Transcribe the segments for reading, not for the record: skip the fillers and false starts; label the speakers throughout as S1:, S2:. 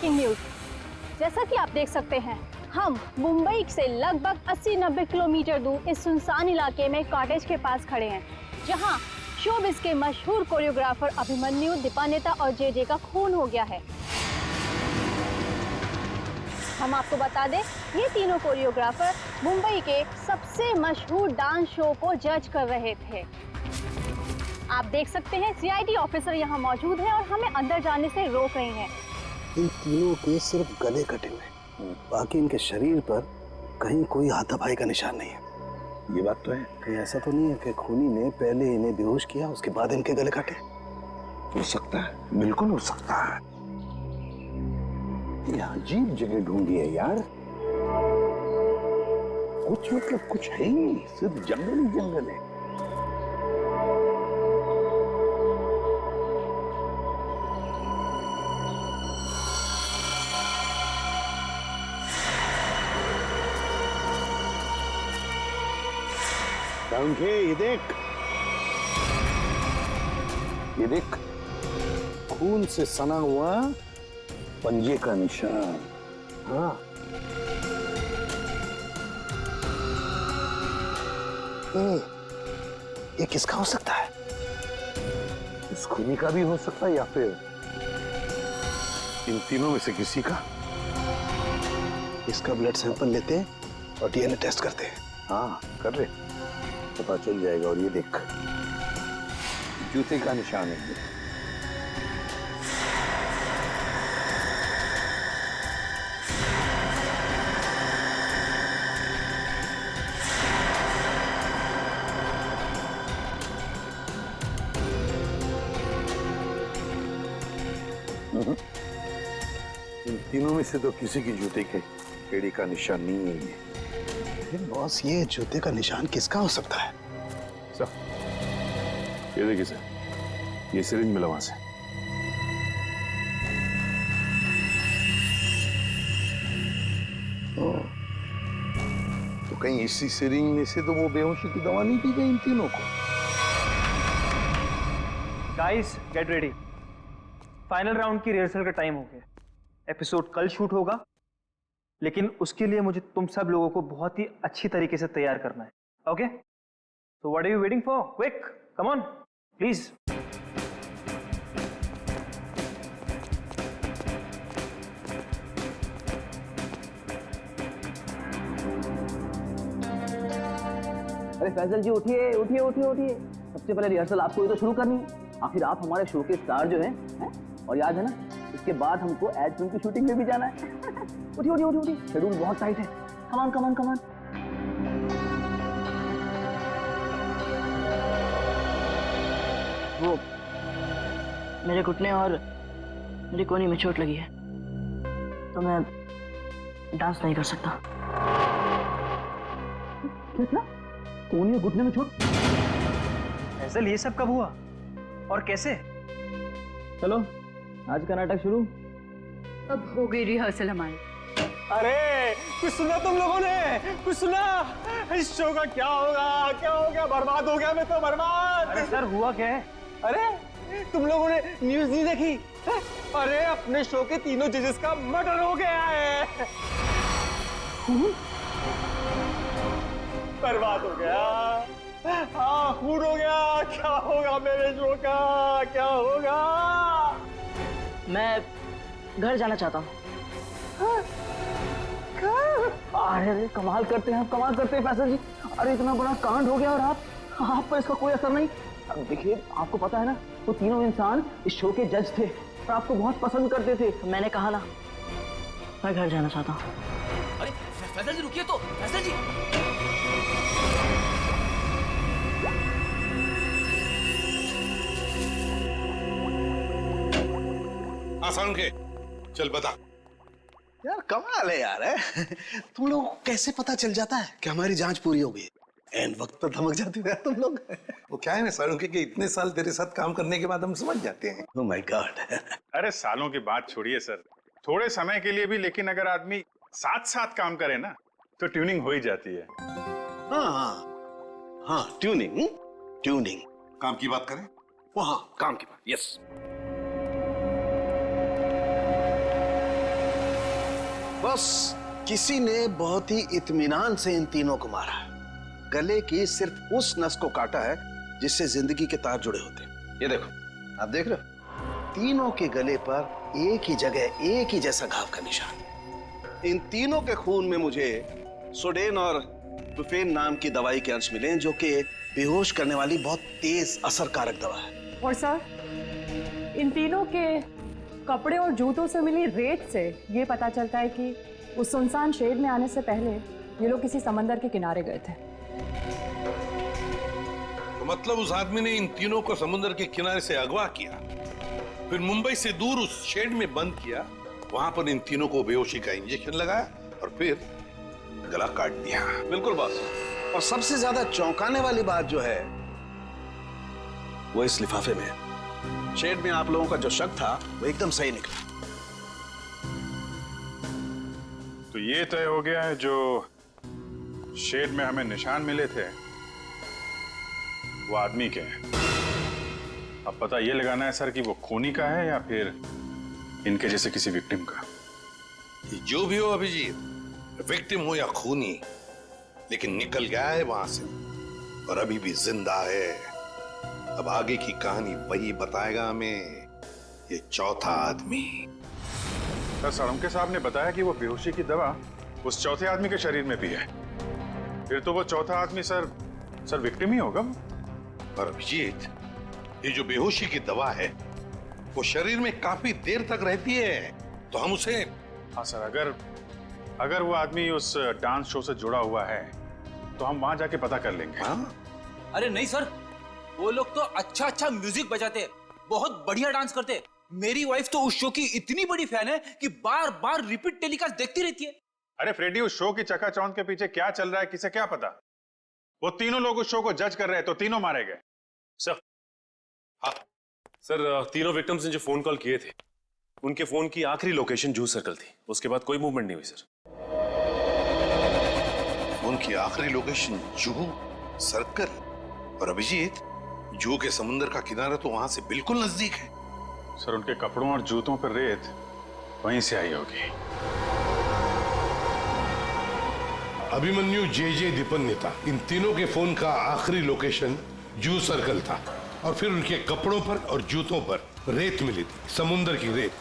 S1: Breaking news. जैसा कि आप देख सकते हैं, हम मुंबई से लगभग 80-90 किलोमीटर दूर इस सुनसान इलाके में कॉटेज के पास खड़े हैं, जहां शोबिस के मशहूर कोरियोग्राफर अभिमन्यु, दीपानेता और जे का खून हो गया है। हम आपको बता दें, ये तीनों कोरियोग्राफर मुंबई के सबसे मशहूर डांस शो को जज कर रहे थे। आप देख सकते हैं सीआईडी ऑफिसर यहाँ मौजूद है और हमें अंदर जाने से रोक रहे हैं।
S2: इन तीनों के सिर्फ गले कटे हुए, बाकी इनके शरीर पर कहीं कोई हाथापाई का निशान नहीं है।
S3: ये बात तो है।
S2: कहीं ऐसा तो नहीं है कि खूनी ने पहले इन्हें बेहोश किया, उसके बाद इनके गले काटे?
S3: हो सकता है, बिल्कुल हो सकता है। ये अजीब जगह ढूंढी है यार। कुछ मतलब कुछ है ही नहीं, सिर्फ जंगल ही जंगल है। ये देख,
S2: खून से सना हुआ
S3: पंजे का निशान।
S2: हाँ, ये किसका हो सकता है?
S3: इस खूनी का भी हो सकता है या फिर इन तीनों में से किसी का।
S2: इसका ब्लड सैंपल लेते हैं और डीएनए टेस्ट करते हैं।
S3: हाँ कर रहे, पता चल जाएगा। और ये देख, जूते का निशान है। इन तीनों में से तो किसी की जूते के एड़ी का निशान नहीं है ये।
S2: लेकिन बॉस, ये जूते का निशान किसका हो सकता है?
S4: सर, ये देखिए सर, ये सिरिंज मिला वहां से।
S3: तो कहीं इसी सिरिंज में से तो वो बेहोशी की दवा नहीं दी गई इन तीनों को?
S5: Guys get ready, final round की रिहर्सल का टाइम हो गया। एपिसोड कल शूट होगा, लेकिन उसके लिए मुझे तुम सब लोगों को बहुत ही अच्छी तरीके से तैयार करना है। Okay, so what are you waiting for? Quick, come on, please.
S6: अरे फैजल जी, उठिए उठिए उठिए उठिए। सबसे पहले रिहर्सल आपको ही तो शुरू करनी है। आखिर आप हमारे शो के स्टार जो हैं? और याद है ना, इसके बाद हमको एड फिल्म की शूटिंग में भी जाना है। उठिए उठिए उठिए, शेड्यूल बहुत टाइट है। Come on come on come on. वो मेरे घुटने और मेरी कोहनी में चोट लगी है, तो मैं डांस नहीं कर सकता। क्या क्या? कोहनी और घुटने में चोट?
S5: फैजल, ये सब कब हुआ और कैसे?
S6: चलो आज का नाटक शुरू।
S7: अब हो गई रिहर्सल हमारी।
S5: अरे कुछ सुना तुम लोगों ने? कुछ सुना? इस शो का क्या होगा? क्या हो गया? बर्बाद हो गया मैं तो, बर्बाद।
S6: अरे सर, हुआ क्या है?
S5: अरे तुम लोगों ने न्यूज़ नहीं देखी? अरे अपने शो के तीनों जजेस का मर्डर हो गया है। बर्बाद हो गया। हाँ, खून हो गया। क्या होगा मेरे शो का? क्या होगा?
S6: मैं घर जाना चाहता हूँ। अरे कमाल करते हैं, कमाल करते हैं फैसल जी। अरे इतना बड़ा कांड हो गया और आप पर इसका कोई असर नहीं। अब देखिए, आपको पता है ना, वो तीनों इंसान इस शो के जज थे और आपको बहुत पसंद करते थे। मैंने कहा ना, मैं घर जाना चाहता हूँ।
S8: अरे फैसल जी रुकिए तो, फैसल जी।
S9: आसान के चल बता।
S2: यार कमाल है यार, है? तुम लोग को कैसे पता चल जाता है कि हमारी जांच पूरी हो गई? एंड वक्त पर धमक जाते हो तुम लोग।
S9: वो क्या है ना सारुण के कि इतने साल तेरे साथ काम करने के बाद हम समझ जाते हैं।
S2: Oh my God.
S4: अरे सालों की बात छोड़िए सर, थोड़े समय के लिए भी, लेकिन अगर आदमी साथ साथ काम करे ना तो ट्यूनिंग हो ही जाती है।
S2: हाँ, ट्यूनिंग। ट्यूनिंग
S9: काम की बात करें?
S2: वो हाँ, काम की बात। यस। बस किसी ने बहुत ही इत्मीनान से इन तीनों को मारा। गले की सिर्फ उस नस को काटा है जिससे जिंदगी के तार जुड़े होते हैं। ये देखो, आप देख रहे हो, तीनों के गले पर एक ही जगह एक ही जैसा घाव का निशान। इन तीनों के खून में मुझे सोडेन और टुफेन नाम की दवाई के अंश मिले, जो कि बेहोश करने वाली बहुत तेज असरकारक दवा है।
S10: और सर, इन तीनों के कपड़े और जूतों से मिली रेत से ये पता चलता है कि उस सुनसान शेड में आने से पहले ये लोग किसी समंदर के किनारे गए थे।
S9: तो मतलब उस आदमी ने इन तीनों को समुद्र के किनारे से अगवा किया, फिर मुंबई से दूर उस शेड में बंद किया, वहां पर इन तीनों को बेहोशी का इंजेक्शन लगाया और फिर गला काट दिया।
S2: बिल्कुल बॉस। और सबसे ज्यादा चौंकाने वाली बात जो है वो इस लिफाफे में है। शेड में आप लोगों का जो शक था वो एकदम सही निकला।
S4: तो ये तय हो गया है, जो शेड में हमें निशान मिले थे वो आदमी के हैं। अब पता ये लगाना है सर कि वो खूनी का है या फिर इनके जैसे किसी विक्टिम का।
S9: जो भी हो अभिजीत, विक्टिम हो या खूनी, लेकिन निकल गया है वहां से और अभी भी जिंदा है। अब आगे की कहानी वही बताएगा हमें, ये चौथा आदमी।
S4: सर, सड़मके साहब ने बताया कि वो बेहोशी की दवा उस चौथे आदमी के शरीर में भी है। फिर तो वो चौथा आदमी सर विक्टिम ही होगा।
S9: और अभिजीत, ये जो बेहोशी की दवा है वो शरीर में काफी देर तक रहती है, तो हम उसे।
S4: हाँ सर, अगर वो आदमी उस डांस शो से जुड़ा हुआ है तो हम वहां जाके पता कर लेंगे।
S9: हाँ?
S8: अरे नहीं सर, वो लोग तो अच्छा म्यूजिक बजाते हैं, बहुत बढ़िया डांस करते हैं। मेरी वाइफ तो उस शो की इतनी बड़ी फैन है कि बार बार रिपीट टेलीकास्ट देखती रहती है।
S4: अरे फ्रेडी, उस शो की चकाचौंध के पीछे क्या चल रहा है किसे क्या पता। वो तीनों लोग उस शो को जज कर रहे हैं तो तीनों मारे गए।
S11: सर, हाँ सर, तीनों विक्टिम्स ने जो फोन कॉल किए थे उनके फोन की आखिरी लोकेशन जूह सर्कल थी। उसके बाद कोई मूवमेंट नहीं हुई सर।
S9: फोन की आखिरी लोकेशन जूह सर्कल? और अभिजीत, जूह के समुद्र का किनारा तो वहां से बिल्कुल नजदीक है।
S4: सर, उनके कपड़ों और जूतों पर रेत वहीं से आई होगी।
S9: अभिमन्यु जे दीपन्नेता, इन तीनों के फोन का आखिरी लोकेशन जूह सर्कल था और फिर उनके कपड़ों पर और जूतों पर रेत मिली थी, समुद्र की रेत।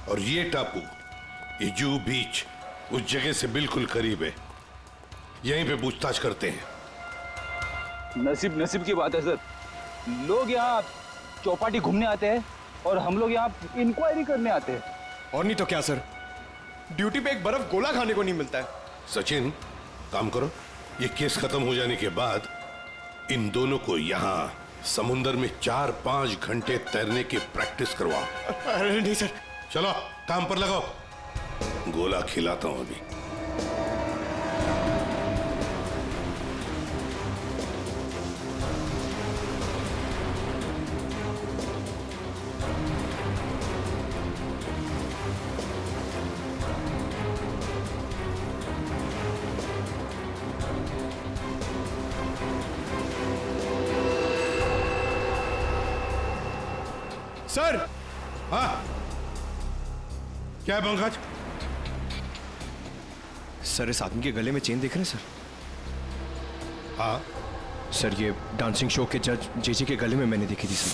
S9: और ये टापू, ये जूह बीच, उस जगह से बिल्कुल करीब है। यहीं पे पूछताछ करते हैं।
S6: नसीब की बात है सर, लोग यहाँ चौपाटी घूमने आते हैं और हम लोग यहाँ इंक्वायरी करने आते हैं।
S12: और नहीं तो क्या सर, ड्यूटी पे एक बर्फ गोला खाने को नहीं मिलता है।
S9: सचिन, काम करो, ये केस खत्म हो जाने के बाद इन दोनों को यहाँ समुंदर में 4-5 घंटे तैरने की प्रैक्टिस करवाओ।
S12: अरे नहीं सर।
S9: चलो काम पर लगाओ, गोला खिलाता हूं अभी।
S12: सर।
S9: हाँ, क्या है पंकज?
S12: सर, इस आदमी के गले में चेन देख रहे हैं सर?
S9: हाँ
S12: सर, ये डांसिंग शो के जज जेजे के गले में मैंने देखी थी सर।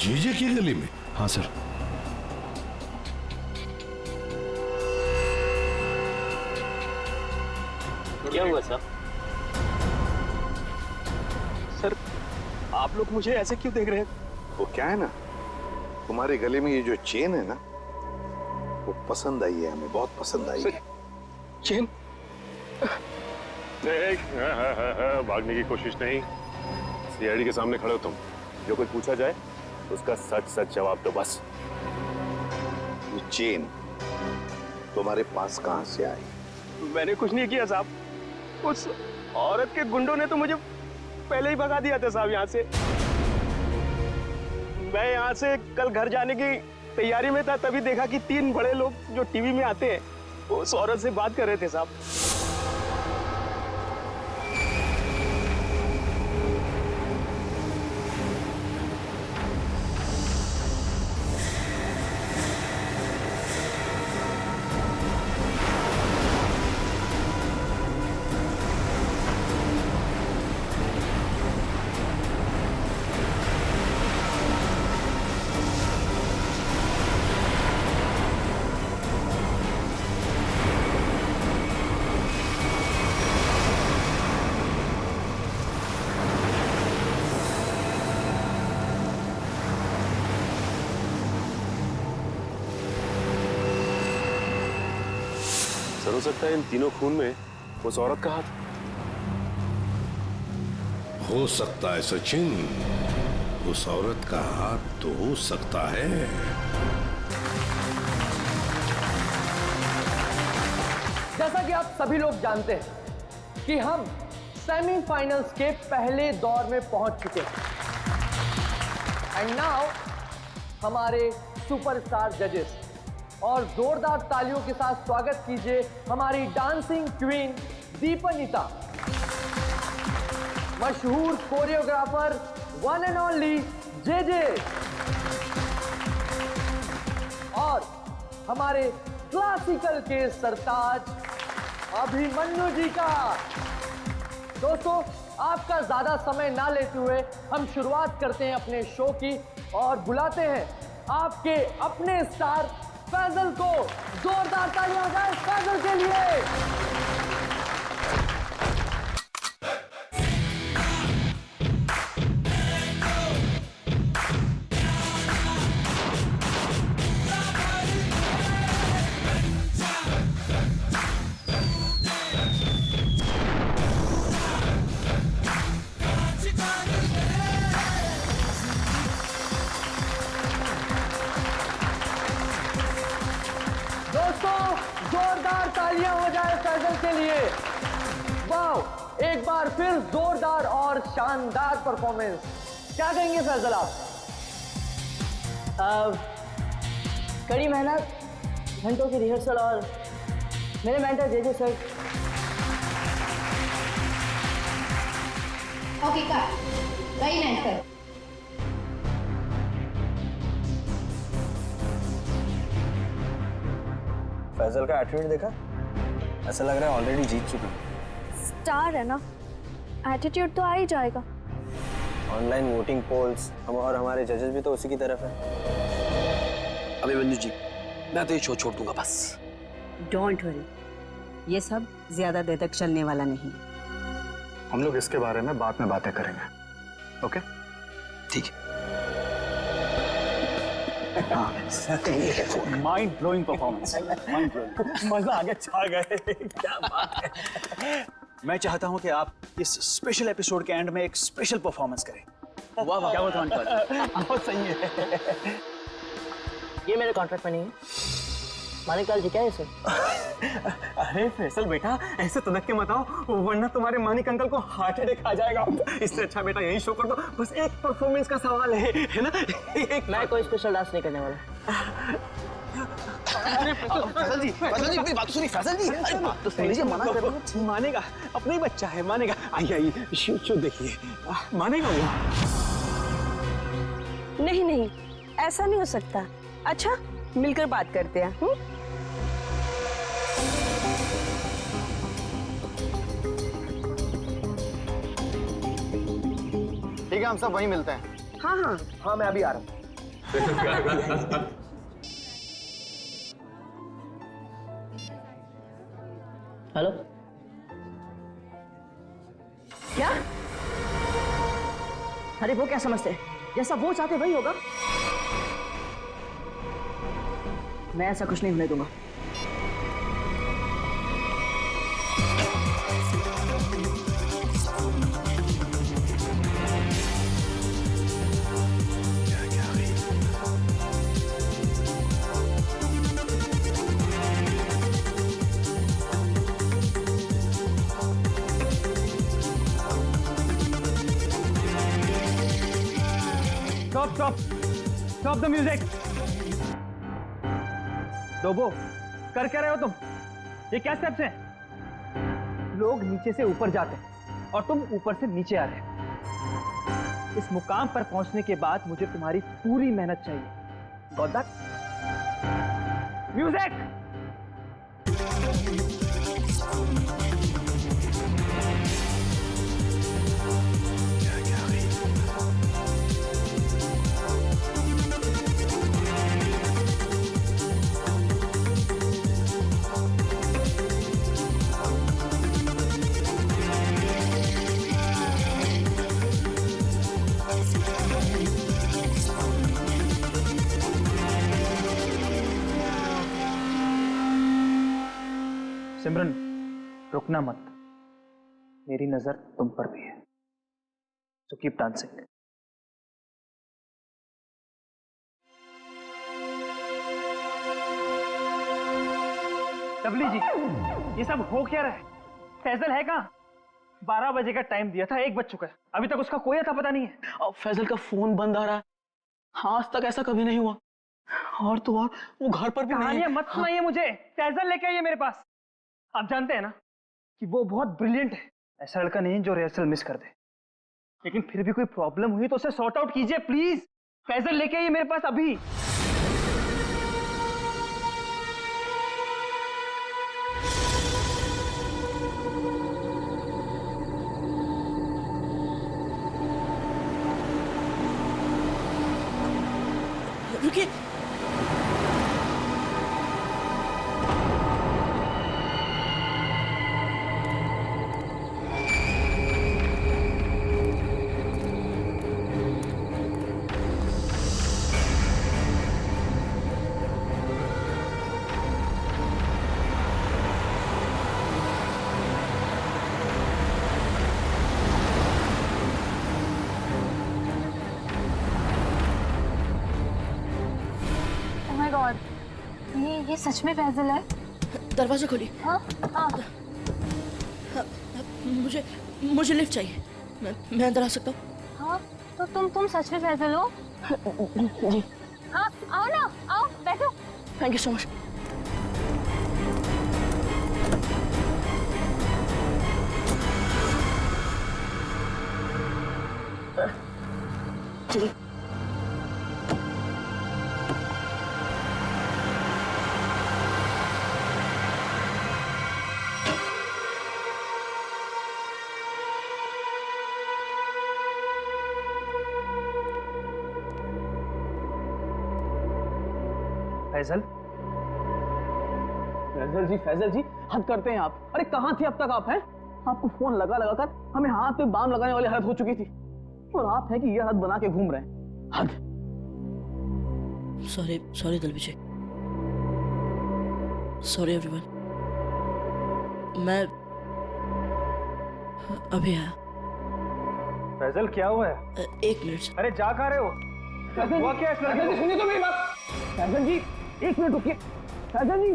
S9: जेजे के गले में?
S12: हाँ सर।
S6: क्या हुआ सर? सर, आप लोग मुझे ऐसे क्यों देख रहे हैं?
S9: वो क्या है ना, तुम्हारे गले में ये जो चेन है ना, वो पसंद आई है हमें, बहुत पसंद आई है।
S6: चेन?
S11: भागने की कोशिश नहीं, सीआईडी के सामने खड़े हो तुम। जो कुछ पूछा जाए उसका सच सच जवाब दो बस।
S9: ये चेन तुम्हारे पास कहां से आई?
S6: मैंने कुछ नहीं किया साहब, उस औरत के गुंडों ने तो मुझे पहले ही भगा दिया था साहब यहाँ से। मैं यहाँ से कल घर जाने की तैयारी में था, तभी देखा कि 3 बड़े लोग जो टीवी में आते हैं वो उस औरत से बात कर रहे थे साहब।
S11: सर हो सकता है इन तीनों खून में उस औरत का हाथ।
S9: हो सकता है सचिन, उस औरत का हाथ तो हो सकता है।
S6: जैसा कि आप सभी लोग जानते हैं कि हम सेमीफाइनल्स के पहले दौर में पहुंच चुके हैं। एंड नाउ हमारे सुपरस्टार जजेस, और जोरदार तालियों के साथ स्वागत कीजिए हमारी डांसिंग क्वीन दीपनिता, मशहूर choreographer one and only JJ, और हमारे क्लासिकल के सरताज अभिमन्यु जी का। दोस्तों, आपका ज्यादा समय ना लेते हुए हम शुरुआत करते हैं अपने शो की और बुलाते हैं आपके अपने स्टार फैजल को। जोरदार तालियां बजाएं फैजल के लिए। जोरदार तालियां हो जाए फैजल के लिए। वाह, एक बार फिर जोरदार और शानदार परफॉर्मेंस। क्या कहेंगे फैजल आप?
S13: कड़ी मेहनत, घंटों की रिहर्सल और मेरे mentor JJ sir.
S14: Okay cut, very nice sir.
S6: Faizal का एटीट्यूड देखा? ऐसा लग रहा है ऑलरेडी जीत चुका।
S1: स्टार है ना, एटीट्यूड तो आ ही जाएगा।
S6: ऑनलाइन वोटिंग पोल्स हम और हमारे जजेस भी तो उसी की तरफ है।
S12: अभिमन्यु जी, मैं तो ये शो छोड़ दूंगा बस।
S7: डोंट वरी, ये सब ज्यादा देर तक चलने वाला नहीं।
S5: हम लोग इसके बारे में बाद में बातें करेंगे, ओके?
S12: ठीक है।
S6: Mind blowing performance, mind blowing. मजा आ गया, छा गए। क्या बात है। मैं चाहता हूं कि आप इस स्पेशल एपिसोड के एंड में एक स्पेशल परफॉर्मेंस करें। वाह वाह, क्या बताऊं। बहुत सही है।
S13: ये मेरे कॉन्ट्रैक्ट में नहीं है। मानिकलाल जी क्या है सर?
S5: अरे फैसल बेटा, ऐसे तनक के मत आओ, वरना तुम्हारे मानिक अंकल को हार्ट अटैक आ जाएगा। इससे अच्छा बेटा यही शो कर दो। बस एक परफॉर्मेंस का सवाल है ना?
S13: मैं कोई स्पेशल डांस नहीं करने वाला।
S6: फैसल जी, मेरी बात सुनिए। फैसल जी, अरे बात तो सुन लीजिए। मना कर रहे हैं। मानेगा, अपना ही बच्चा है, मानेगा। आइए आइए, शो देखिए, मानेगा वो।
S7: नहीं नहीं, ऐसा नहीं हो सकता। अच्छा, मिलकर बात करते हैं।
S6: ठीक है, हम सब वहीं मिलते हैं।
S7: हाँ हाँ
S6: हाँ, मैं अभी आ रहा हूँ।
S13: हेलो, क्या? अरे वो क्या समझते हैं? जैसा वो चाहते वही होगा। मैं ऐसा कुछ नहीं होने दूंगा।
S5: Stop the music. डोबो, कर क्या रहे हो तुम? ये क्या स्टेप्स हैं? लोग नीचे से ऊपर जाते हैं और तुम ऊपर से नीचे आ रहे हो। इस मुकाम पर पहुंचने के बाद मुझे तुम्हारी पूरी मेहनत चाहिए। Got that? Music! सिमरन, रुकना मत, मेरी नजर तुम पर भी है, सो कीप डांसिंग। डबली जी, ये सब हो क्या रहा है? फैजल है कहाँ? 12 बजे का टाइम दिया था, 1 बज चुका है, अभी तक उसका कोई अता पता नहीं है।
S6: और फैजल का फोन बंद आ रहा है, आज तक ऐसा कभी नहीं हुआ। और तो और वो घर पर भी नहीं है।
S5: कहानियां मत सुनाइए मुझे, फैजल लेके आइए मेरे पास। आप जानते हैं ना कि वो बहुत ब्रिलियंट है, ऐसा लड़का नहीं जो रिहर्सल मिस कर दे। लेकिन फिर भी कोई प्रॉब्लम हुई तो उसे सॉर्ट आउट कीजिए प्लीज। फैजल लेके आइए मेरे पास अभी।
S13: रुकिए,
S1: ये सच में फैजल है?
S13: दरवाजा खोलिए।
S1: हाँ हाँ।
S13: मुझे लिफ्ट चाहिए, मैं अंदर आ सकता हूँ?
S1: हाँ, तो तुम सच में फैजल हो?
S13: जी।
S1: हाँ, आओ ना, आओ बैठो।
S13: Thank you so much. चलिए।
S5: फैजल,
S6: फैजल जी हद करते हैं आप। अरे कहाँ थे अब तक आप? हैं, आपको फोन लगा लगा कर हमें हाथ पे बाम लगाने वाली हालत हो चुकी थी, और आप हैं कि ये हाथ बना के घूम रहे हैं। हद।
S13: सॉरी दल विजय, सॉरी एवरीवन। मैं अभी आया।
S5: फैजल क्या हुआ है?
S13: 1 मिनट।
S5: अरे जा कहाँ रहे हो? हुआ क्या इस लड़के को?
S6: सुनिए तो मेरी बात। फैजल जी 1 मिनट रुकिए। फैजल जी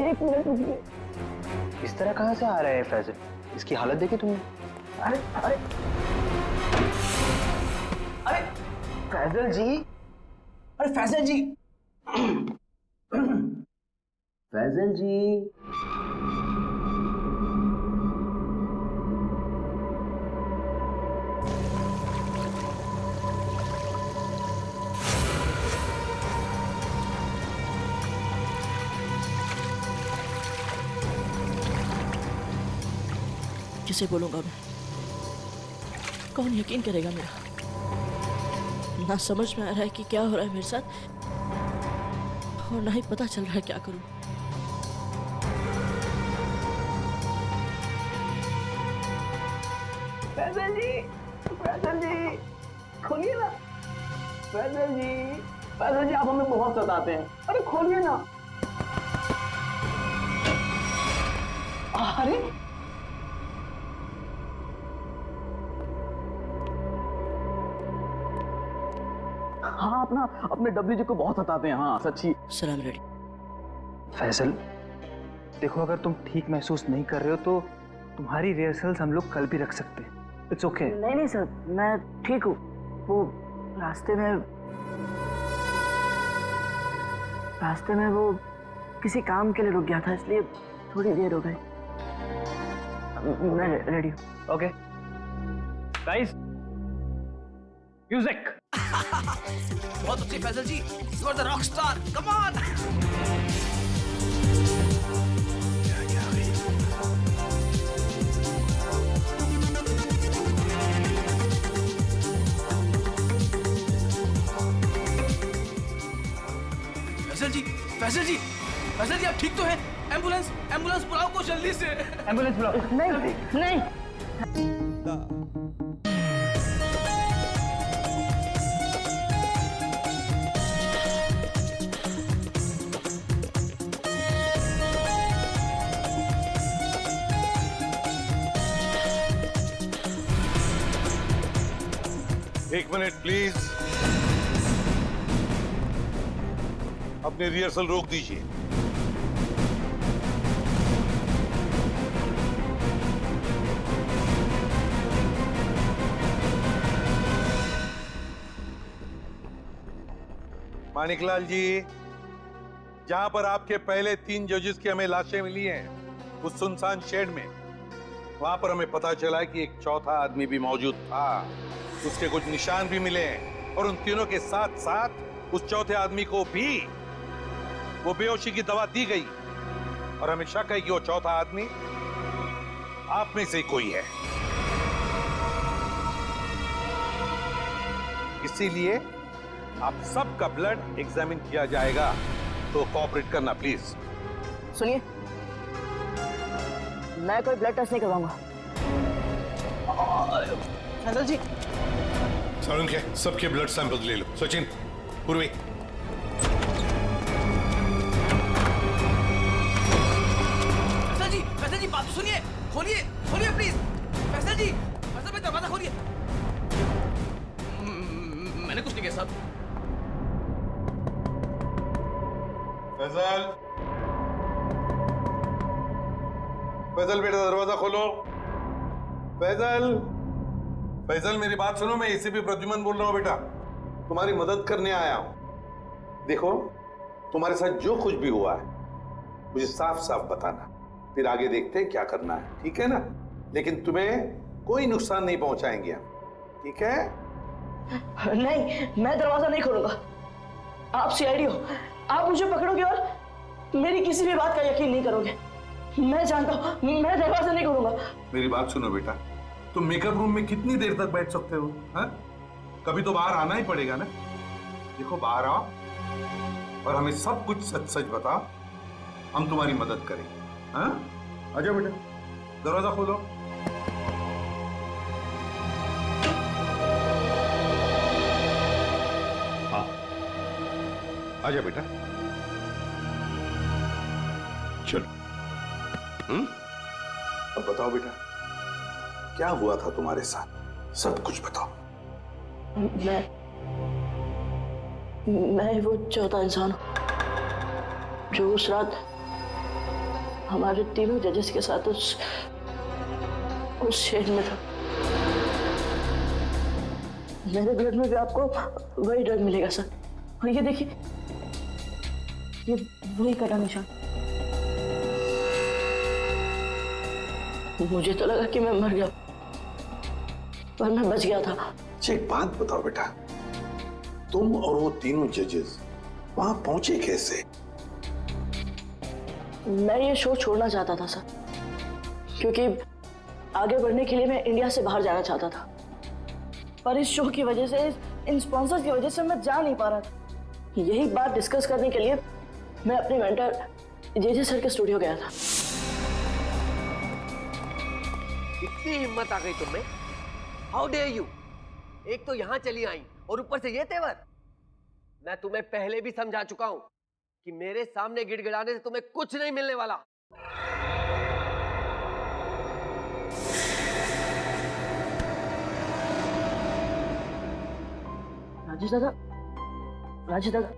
S6: 1 मिनट रुकिए।
S12: इस तरह कहाँ से आ रहा है फैजल? इसकी हालत देखी तुमने?
S6: अरे अरे अरे फैजल जी, अरे फैजल जी, फैजल जी।
S13: किसे बोलूंगा मैं? कौन यकीन करेगा मेरा? ना समझ में आ रहा है कि क्या हो रहा है मेरे साथ, और ना ही पता चल रहा है क्या करूं।
S6: फैजल जी खोलिए ना। फैजल जी आप हमें बहुत सताते हैं। अरे खोलिए ना। अरे हाँ, अपने डब्ल्यू जी को बहुत सताते हैं। हाँ सच्ची।
S13: सलाम रेडी।
S5: फैजल देखो, अगर तुम ठीक महसूस नहीं कर रहे हो तो तुम्हारी रिहर्सल्स हम लोग कल भी रख सकते हैं। It's okay.
S13: नहीं सर, मैं ठीक हूँ। वो रास्ते में वो किसी काम के लिए रुक गया था, इसलिए थोड़ी देर हो गई। मैं रेडी हूँ।
S5: Okay guys, music.
S8: बहुत अच्छे Faizal ji, you are the rock star, come on. Faizal ji आप ठीक तो हैं? एम्बुलेंस बुलाओ को जल्दी से।
S5: एम्बुलेंस बुलाओ।
S13: नहीं।
S9: एक मिनट प्लीज, अपनी रिहर्सल रोक दीजिए। मानिकलाल जी, जहां पर आपके पहले 3 जजेस की हमें लाशें मिली हैं, उस सुनसान शेड में, वहां पर हमें पता चला कि एक चौथा आदमी भी मौजूद था। उसके कुछ निशान भी मिले हैं और उन तीनों के साथ साथ उस चौथे आदमी को भी वो बेहोशी की दवा दी गई और हमें शक है कि वो चौथा आदमी आप में से कोई है। इसीलिए आप सबका ब्लड एग्जामिन किया जाएगा, तो कोऑपरेट करना प्लीज।
S6: सुनिए, मैं कोई ब्लड टेस्ट नहीं करवाऊंगा। फैसल जी,
S9: सारुण के सबके ब्लड सैंपल ले लो। सचिन, पूर्वी,
S8: फैसल जी बात तो सुनिए, खोलिए खोलिए प्लीज। फैसल जी, फैसल भाई दरवाजा खोलिए। मैंने कुछ नहीं किया साहब।
S9: फैजल, फैजल बेटा दरवाजा खोलो। फैजल, फैजल मेरी बात सुनो, मैं एसीपी प्रद्युमन बोल रहा हूं बेटा, तुम्हारी मदद करने आया हूं। देखो, तुम्हारे साथ जो कुछ भी हुआ है मुझे साफ साफ बताना, फिर आगे देखते हैं क्या करना है, ठीक है ना? लेकिन तुम्हें कोई नुकसान नहीं पहुंचाएंगे हम, ठीक है?
S6: नहीं, मैं दरवाजा नहीं खोलूंगा। आप सीआईडी हो, आप मुझे पकड़ोगे और मेरी किसी भी बात का यकीन नहीं करोगे। मैं जानता हूं, मैं दरवाजा नहीं खोलूंगा।
S9: मेरी बात सुनो बेटा, तुम मेकअप रूम में कितनी देर तक बैठ सकते हो? हाँ? कभी तो बाहर आना ही पड़ेगा ना। देखो, बाहर आओ और हमें सब कुछ सच सच बताओ, हम तुम्हारी मदद करेंगे। हाँ? आ जाओ बेटा, दरवाजा खोलो। हाँ, आ जाओ बेटा, चलो। अब बताओ बेटा, क्या हुआ था तुम्हारे साथ? सब कुछ बताओ।
S13: मैं वो चौथा इंसान हूं जो उस रात हमारे तीनों जजेस के साथ उस शेड में था। मेरे ब्लड में भी आपको वही ड्रग मिलेगा सर। और ये देखिए, ये वही कटा निशान। मुझे तो लगा कि मैं मर गया, पर मैं बच गया था।
S9: अच्छा, एक बात बताओ बेटा, तुम और वो तीनों जजेस वहां पहुंचे कैसे?
S13: मैं ये शो छोड़ना चाहता था सर, क्योंकि आगे बढ़ने के लिए मैं इंडिया से बाहर जाना चाहता था, पर इस शो की वजह से, इन स्पॉन्सर्स की वजह से मैं जा नहीं पा रहा था। यही बात डिस्कस करने के लिए मैं अपने मेंटर जेजे सर के स्टूडियो गया था।
S15: इतनी हिम्मत आ गई तुम्हें? How dare you! एक तो यहां चली आई और ऊपर से ये तेवर। मैं तुम्हें पहले भी समझा चुका हूं कि मेरे सामने गिड़गिड़ाने से तुम्हें कुछ नहीं मिलने वाला।
S13: राजेश दादा,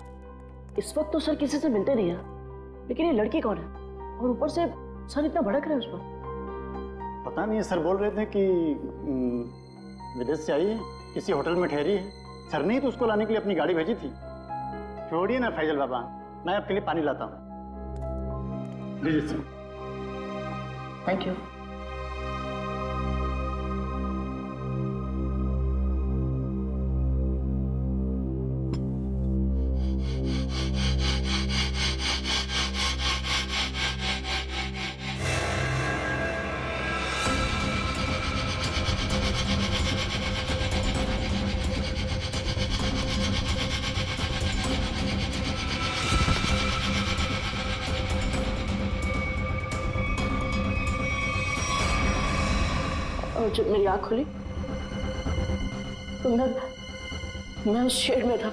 S13: इस वक्त तो सर किसी से मिलते नहीं है, लेकिन ये लड़की कौन है? और ऊपर से सर इतना भड़क रहे हैं उस पर।
S16: पता नहीं, सर बोल रहे थे कि विदेश से आई है, किसी होटल में ठहरी है। सर ने तो उसको लाने के लिए अपनी गाड़ी भेजी थी। छोड़िए ना फैजल बाबा, मैं आपके लिए पानी लाता हूँ। लीजिए सर।
S13: Thank you. और जब मेरी आंख खुली तो मैं उस शेड में था।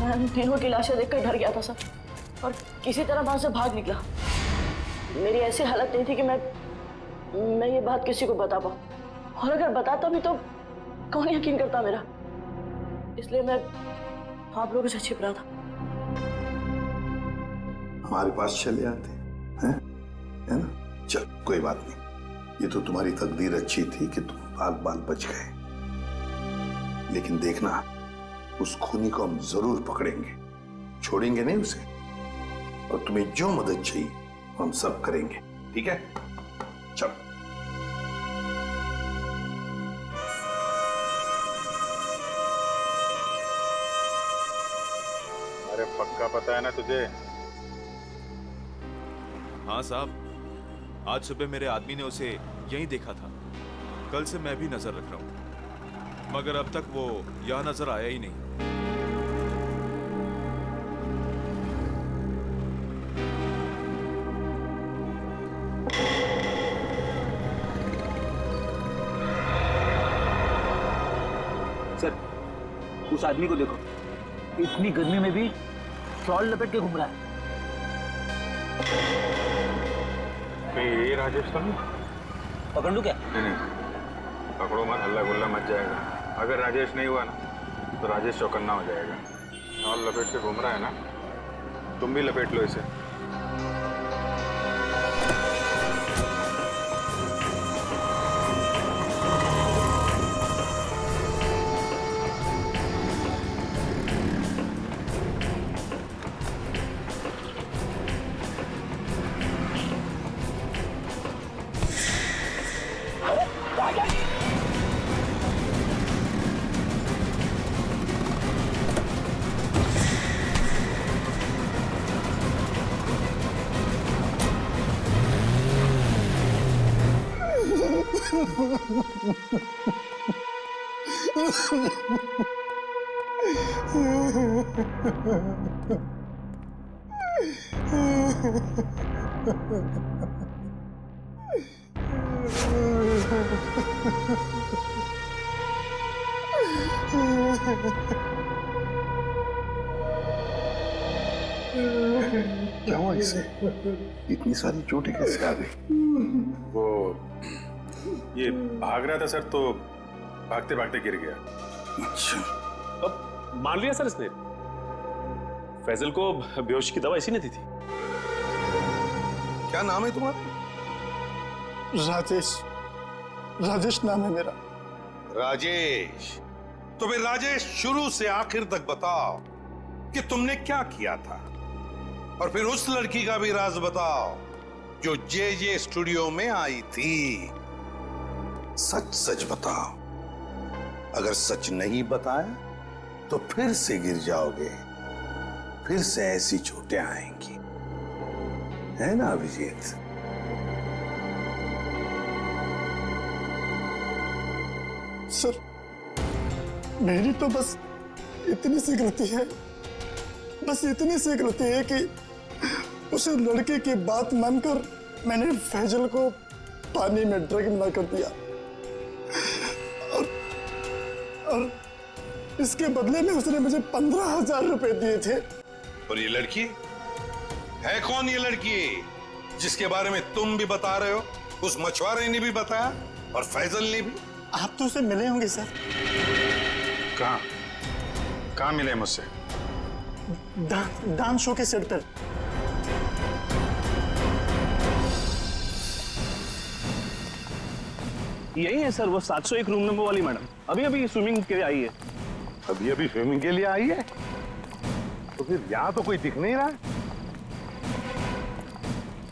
S13: मैं उन तीनों की लाशें देखकर डर गया था सर, और किसी तरह वहां से भाग निकला। मेरी ऐसी हालत नहीं थी कि मैं ये बात किसी को बता पाऊँ, और अगर बताता भी तो कौन यकीन करता मेरा, इसलिए मैं आप लोगों से छिप रहा था।
S3: हमारे पास चले आते हैं, है ना? चल कोई बात नहीं, ये तो तुम्हारी तकदीर अच्छी थी कि तुम बाल बाल बच गए। लेकिन देखना, उस खूनी को हम जरूर पकड़ेंगे, छोड़ेंगे नहीं उसे, और तुम्हें जो मदद चाहिए हम सब करेंगे, ठीक है? चलो।
S4: अरे पक्का पता है ना तुझे?
S17: हाँ साहब, आज सुबह मेरे आदमी ने उसे यहीं देखा था। कल से मैं भी नजर रख रहा हूं, मगर अब तक वो यहां नजर आया ही नहीं।
S6: सर, उस आदमी को देखो, इतनी गर्मी में भी शॉल लपेट के घूम रहा है।
S4: ये राजेश तो नहीं?
S6: पकड़ लूं क्या?
S4: नहीं, पकड़ो मत, हल्ला गुल्ला मच जाएगा। अगर राजेश नहीं हुआ ना तो राजेश चौकन्ना हो जाएगा। शॉल लपेट के घूम रहा है ना, तुम भी लपेट लो इसे।
S3: क्या हुआ इसे? इतनी सारी चोटें कैसे आ गई?
S4: वो ये भाग रहा था सर, तो भागते भागते गिर गया।
S3: अच्छा,
S11: अब मान लिया सर इसने। फैजल को बेहोशी की दवा इसी ने दी थी।
S3: क्या नाम है तुम्हारा?
S16: राजेश। राजेश नाम है मेरा।
S9: राजेश? तो फिर राजेश, शुरू से आखिर तक बताओ कि तुमने क्या किया था, और फिर उस लड़की का भी राज बताओ जो जे स्टूडियो में आई थी।
S3: सच सच बताओ। अगर सच नहीं बताया तो फिर से गिर जाओगे, फिर से ऐसी चोटें आएंगी, है ना अभिजीत?
S16: सर, मेरी तो बस इतनी सी गलती है, बस इतनी सी गलती है कि उस लड़के की बात मानकर मैंने फैजल को पानी में ड्रग मिला कर दिया, और इसके बदले में उसने मुझे 15,000 रुपए दिए थे।
S9: और ये लड़की है कौन? ये लड़की जिसके बारे में तुम भी बता रहे हो, उस मछुआरे ने भी बताया और फैजल ने भी।
S16: आप तो उसे मिले होंगे सर।
S4: कहाँ मिले मुझसे?
S16: डांस शो के सेट पर।
S6: यही है सर, वो 701 रूम नंबर वाली मैडम, अभी अभी स्विमिंग के लिए आई है।
S9: अभी अभी स्विमिंग के लिए आई है? तो फिर यहाँ तो कोई दिख नहीं रहा।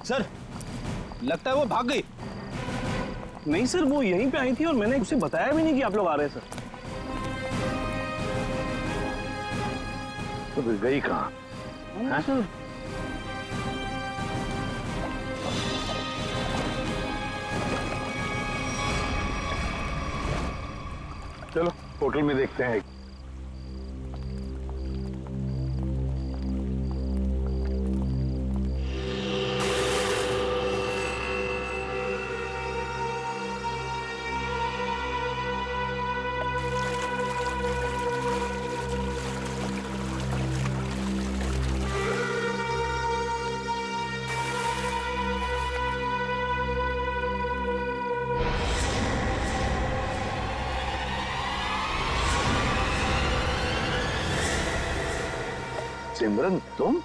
S6: सर, लगता है वो भाग गई। नहीं सर, वो यहीं पे आई थी और मैंने उसे बताया भी नहीं कि आप लोग आ रहे हैं सर।
S9: तो फिर गई कहाँ?
S6: सर,
S9: चलो होटल में देखते हैं।
S3: सिमरन तुम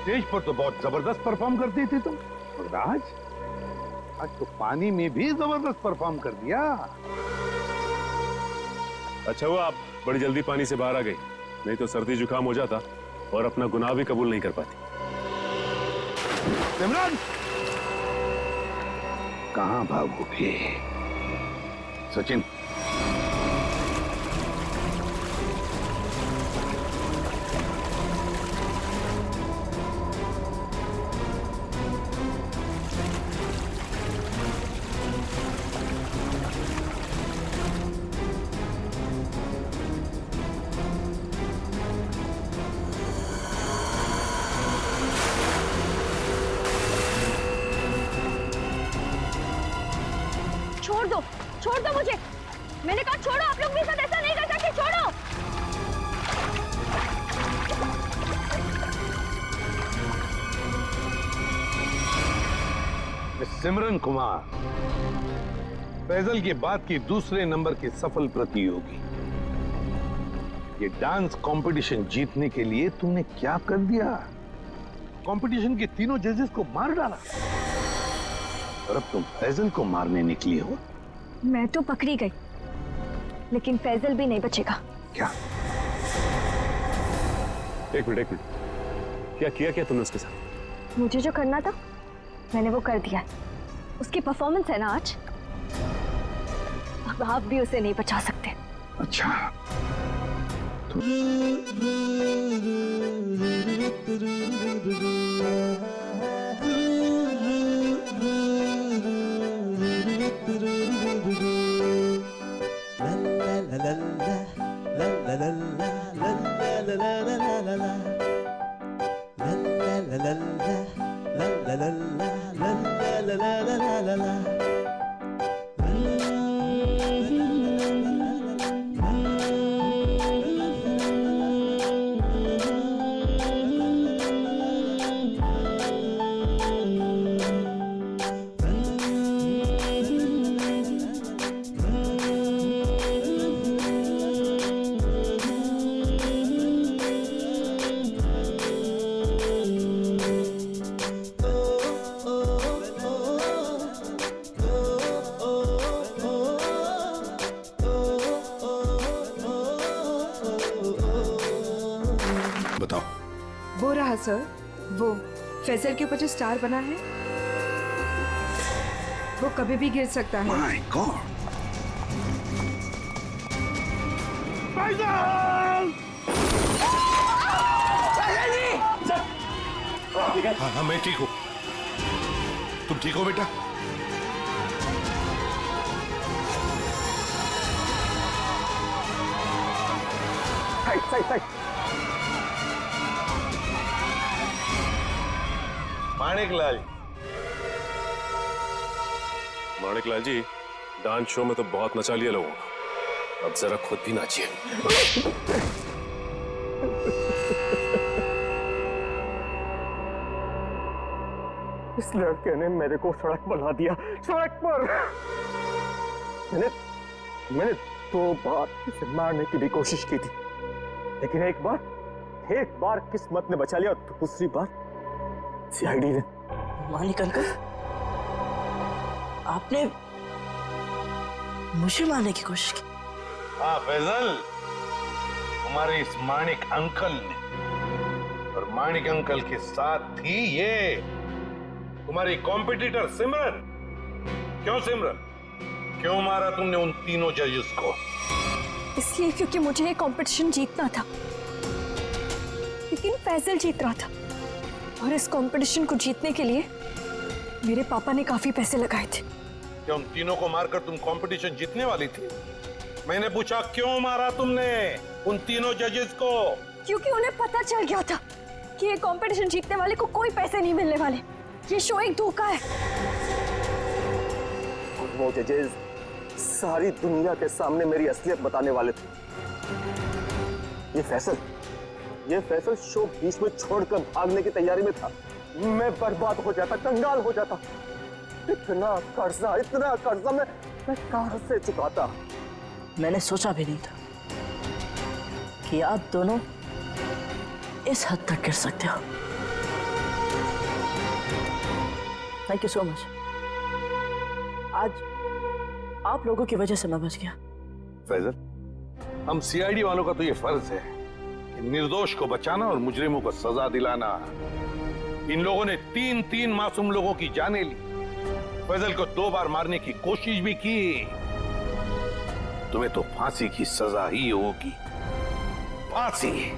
S3: स्टेज पर तो बहुत जबरदस्त परफॉर्म करती थी तुम, और आज तो पानी में भी जबरदस्त परफॉर्म कर दिया।
S11: अच्छा हुआ आप बड़ी जल्दी पानी से बाहर आ गई, नहीं तो सर्दी जुकाम हो जाता और अपना गुनाह भी कबूल नहीं कर पाती।
S3: सिमरन कहां भागोगे? सचिन
S1: छोड़ दो मुझे, मैंने कहा छोड़ो। आप लोग मेरे साथ ऐसा नहीं कर सकते, छोड़ो।
S3: सिमरन कुमार, फैजल के बाद की दूसरे नंबर की सफल प्रतियोगी, ये डांस कंपटीशन जीतने के लिए तुमने क्या कर दिया? कंपटीशन के तीनों जजेस को मार डाला और अब तुम फैजल को मारने निकली हो।
S1: मैं तो पकड़ी गई, लेकिन फैजल भी नहीं बचेगा।
S3: क्या?
S11: एक मिनट, क्या किया तुमने उसके साथ?
S1: मुझे जो करना था मैंने वो कर दिया। उसकी परफॉर्मेंस है ना आज, अब आप भी उसे नहीं बचा सकते।
S3: अच्छा
S10: वो रहा सर, वो फैजल के ऊपर जो स्टार बना है, वो कभी भी गिर सकता है।
S3: My God! हाँ, मैं ठीक हूँ। तुम ठीक हो बेटा?
S6: साइड।
S11: माणिकलाल जी, डांस शो में तो बहुत नचा लिया लोगों को, अब जरा खुद भी नाचिए।
S6: इस लड़के ने मेरे को सड़क बना दिया, सड़क पर। मैंने 2 बार इसे मारने की भी कोशिश की थी, लेकिन एक बार किस्मत ने बचा लिया और दूसरी बार सीआईडी ने।
S13: मानिक अंकल, आपने मुझे मारने की कोशिश की?
S3: हाँ फैजल, तुम्हारे इस माणिक अंकल ने, और माणिक अंकल के साथ थी ये तुम्हारी कॉम्पिटिटर सिमरन। क्यों सिमरन, क्यों मारा तुमने उन तीनों जजेस को?
S1: इसलिए क्योंकि मुझे ये कंपटीशन जीतना था, लेकिन फैजल जीत रहा था, और इस कंपटीशन को जीतने के लिए मेरे पापा ने काफी पैसे लगाए थे।
S3: क्या उन तीनों को मारकर तुम कंपटीशन जीतने वाली थी? मैंने पूछा क्यों मारा तुमने उन तीनों जजेस को?
S1: क्योंकि उन्हें पता चल गया था कि ये कंपटीशन जीतने वाले को कोई पैसे नहीं मिलने वाले, ये शो एक धोखा है।
S6: और वो जजेस सारी दुनिया के सामने मेरी असलियत बताने वाले थे। ये फैसल शो बीच में छोड़कर भागने की तैयारी में था। मैं बर्बाद हो जाता, कंगाल हो जाता। इतना कर्जा मैं कहां से चुकाता?
S13: मैंने सोचा भी नहीं था कि आप दोनों इस हद तक गिर सकते हो। Thank you so much. आज आप लोगों की वजह से मैं बच गया।
S9: फैजल, हम सीआईडी वालों का तो ये फर्ज है कि निर्दोष को बचाना और मुजरिमों को सजा दिलाना। इन लोगों ने 3 मासूम लोगों की जानें ली, फैजल को 2 बार मारने की कोशिश भी की। तुम्हें तो फांसी की सजा ही होगी, फांसी।